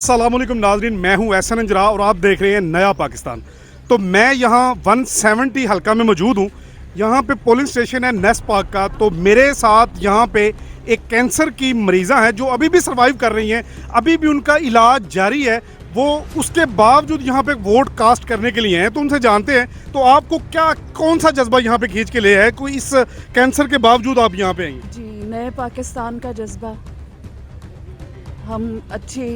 अस्सलामुअलैकुम नाज़रीन, मैं हूं एहसन अंजरा और आप देख रहे हैं नया पाकिस्तान। तो मैं यहां 170 हल्का में मौजूद हूं। यहां पे पोलिंग स्टेशन है नेस पाक का। तो मेरे साथ यहां पे एक कैंसर की मरीज़ा हैं जो अभी भी सर्वाइव कर रही हैं, अभी भी उनका इलाज जारी है। वो उसके बावजूद यहाँ पे वोट कास्ट करने के लिए हैं। तो उनसे जानते हैं तो आपको क्या कौन सा जज्बा यहाँ पे खींच के ले है, कोई इस कैंसर के बावजूद आप यहाँ पे आई हैं? जी, नए पाकिस्तान का जज्बा। हम अच्छी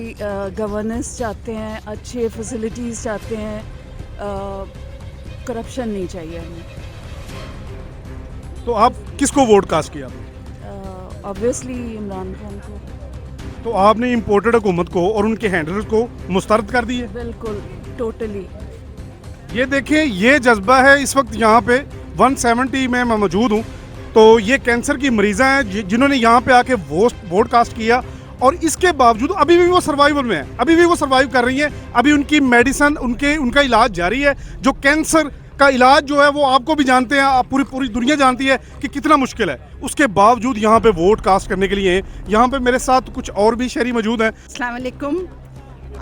गवर्नेंस चाहते हैं, अच्छे फैसिलिटीज़ चाहते हैं, करप्शन नहीं चाहिए हमें। तो आप किसको वोट कास्ट किया? ऑब्वियसली इमरान खान को। तो आपने इम्पोर्टेड हुकूमत को और उनके हैंडलर्स को मुस्तरद कर दी है? बिल्कुल, टोटली। ये देखिए, ये जज्बा है इस वक्त यहाँ पे 170 में मैं मौजूद हूँ। तो ये कैंसर की मरीज़ा हैं जिन्होंने यहाँ पे आके वोट कास्ट किया और इसके बावजूद अभी भी वो सर्वाइवल में है, अभी भी वो सर्वाइव कर रही हैं। अभी उनकी मेडिसिन, उनका इलाज जारी है। जो कैंसर का इलाज जो है वो आपको भी जानते हैं, आप पूरी दुनिया जानती है कि कितना मुश्किल है। उसके बावजूद यहाँ पे वोट कास्ट करने के लिए हैं। यहाँ पे मेरे साथ कुछ और भी शहरी मौजूद हैं। अस्सलाम वालेकुम।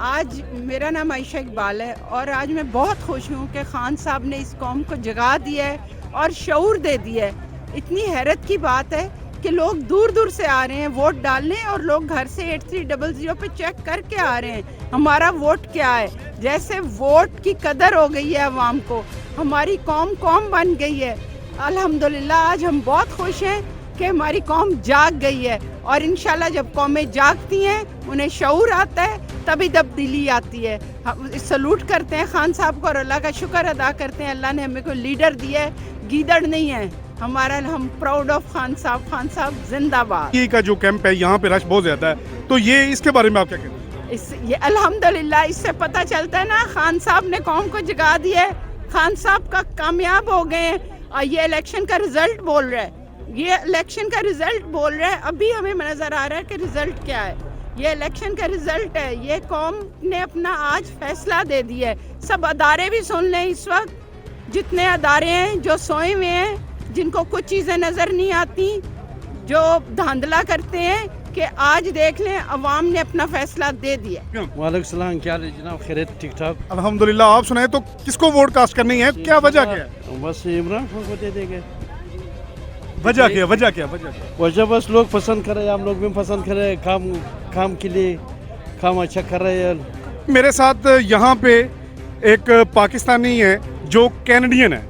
आज मेरा नाम आयशा इकबाल है और आज मैं बहुत खुश हूँ कि खान साहब ने इस कौम को जगा दिया है और शऊर दे दिया है। इतनी हैरत की बात है कि लोग दूर दूर से आ रहे हैं वोट डालने और लोग घर से 8300 पे चेक करके आ रहे हैं हमारा वोट क्या है। जैसे वोट की कदर हो गई है अवाम को, हमारी कौम बन गई है। अल्हम्दुलिल्लाह आज हम बहुत खुश हैं कि हमारी कौम जाग गई है और इंशाल्लाह जब कौमें जागती हैं, उन्हें शऊर आता है, तभी तब्दीली आती है। हम सलूट करते हैं खान साहब को और अल्लाह का शुक्र अदा करते हैं, अल्लाह ने हमें कोई लीडर दिया है, गीदड़ नहीं है हमारा। हम प्राउड ऑफ खान साहब जिंदाबाद। ये का जो कैंप है यहाँ पे रश बहुत ज़्यादा है, तो ये इसके बारे में आप क्या कहते हैं? ये अल्हम्दुलिल्लाह इससे पता चलता है ना, खान साहब ने कौम को जगा दिया है। खान साहब का कामयाब हो गए हैं और ये इलेक्शन का रिजल्ट बोल रहा है, ये इलेक्शन का रिजल्ट बोल रहा है। अभी हमें नज़र आ रहा है कि रिजल्ट क्या है। ये इलेक्शन का रिजल्ट है। ये कौम ने अपना आज फैसला दे दिया है। सब अदारे भी सुन लें, इस वक्त जितने अदारे हैं जो सोए हुए हैं, जिनको कुछ चीज़ें नज़र नहीं आती, जो धांधला करते हैं, कि आज देख लें अवाम ने अपना फैसला दे दिया। वालेकुम सलाम, क्या हाल है जनाब? खैरियत, ठीक ठाक? अल्हम्दुलिल्लाह। आप सुनाए तो किसको वोट कास्ट करनी है, क्या वजह क्या है? बस इमरान खान को दे देंगे। वजह क्या? वजह बस लोग पसंद कर रहे हैं, हम लोग भी पसंद कर रहे हैं। काम के लिए काम अच्छा कर रहे हैं। मेरे साथ यहाँ पे एक पाकिस्तानी है जो कैनेडियन है,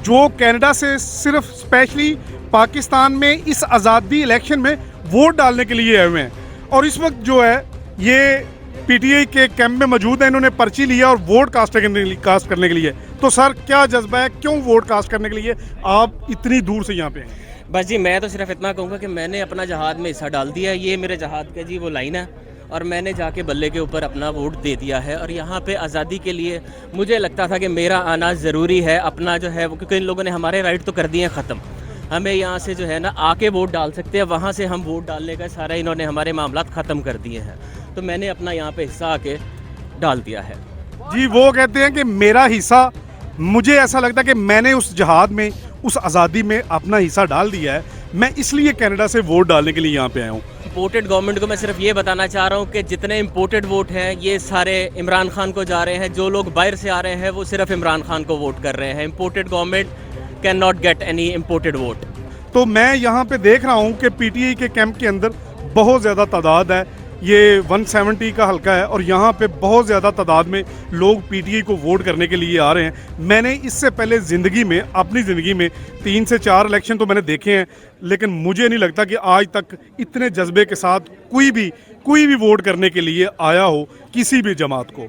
जो कनाडा से सिर्फ स्पेशली पाकिस्तान में इस आज़ादी इलेक्शन में वोट डालने के लिए आए हुए हैं। और इस वक्त जो है ये पीटीआई के कैंप में मौजूद है। इन्होंने पर्ची लिया और वोट कास्ट करने के लिए। तो सर, क्या जज्बा है, क्यों वोट कास्ट करने के लिए आप इतनी दूर से यहाँ पे हैं? बस जी, मैं तो सिर्फ इतना कहूँगा कि मैंने अपना जहाद में हिस्सा डाल दिया है। ये मेरे जहाद का जी वो लाइन है और मैंने जाके बल्ले के ऊपर अपना वोट दे दिया है। और यहाँ पे आज़ादी के लिए मुझे लगता था कि मेरा आना ज़रूरी है, अपना जो है वो, क्योंकि इन लोगों ने हमारे राइट तो कर दिए हैं ख़त्म। हमें यहाँ से जो है ना आके वोट डाल सकते हैं, वहाँ से हम वोट डालने का सारा इन्होंने हमारे मामलात ख़त्म कर दिए हैं। तो मैंने अपना यहाँ पे हिस्सा आके डाल दिया है। जी, वो कहते हैं कि मेरा हिस्सा, मुझे ऐसा लगता है कि मैंने उस जहाद में, उस आज़ादी में अपना हिस्सा डाल दिया है। मैं इसलिए कनाडा से वोट डालने के लिए यहाँ पे आया हूँ। इम्पोर्टेड गवर्नमेंट को मैं सिर्फ ये बताना चाह रहा हूँ कि जितने इम्पोर्टेड वोट हैं ये सारे इमरान खान को जा रहे हैं। जो लोग बाहर से आ रहे हैं वो सिर्फ इमरान खान को वोट कर रहे हैं। Imported government can not get any imported vote. तो मैं यहाँ पे देख रहा हूँ कि पीटीआई के कैंप के अंदर बहुत ज़्यादा तादाद है। ये 170 का हल्का है और यहाँ पे बहुत ज़्यादा तादाद में लोग पीटीआई को वोट करने के लिए आ रहे हैं। मैंने इससे पहले अपनी ज़िंदगी में 3 से 4 इलेक्शन तो मैंने देखे हैं, लेकिन मुझे नहीं लगता कि आज तक इतने जज्बे के साथ कोई भी वोट करने के लिए आया हो किसी भी जमात को।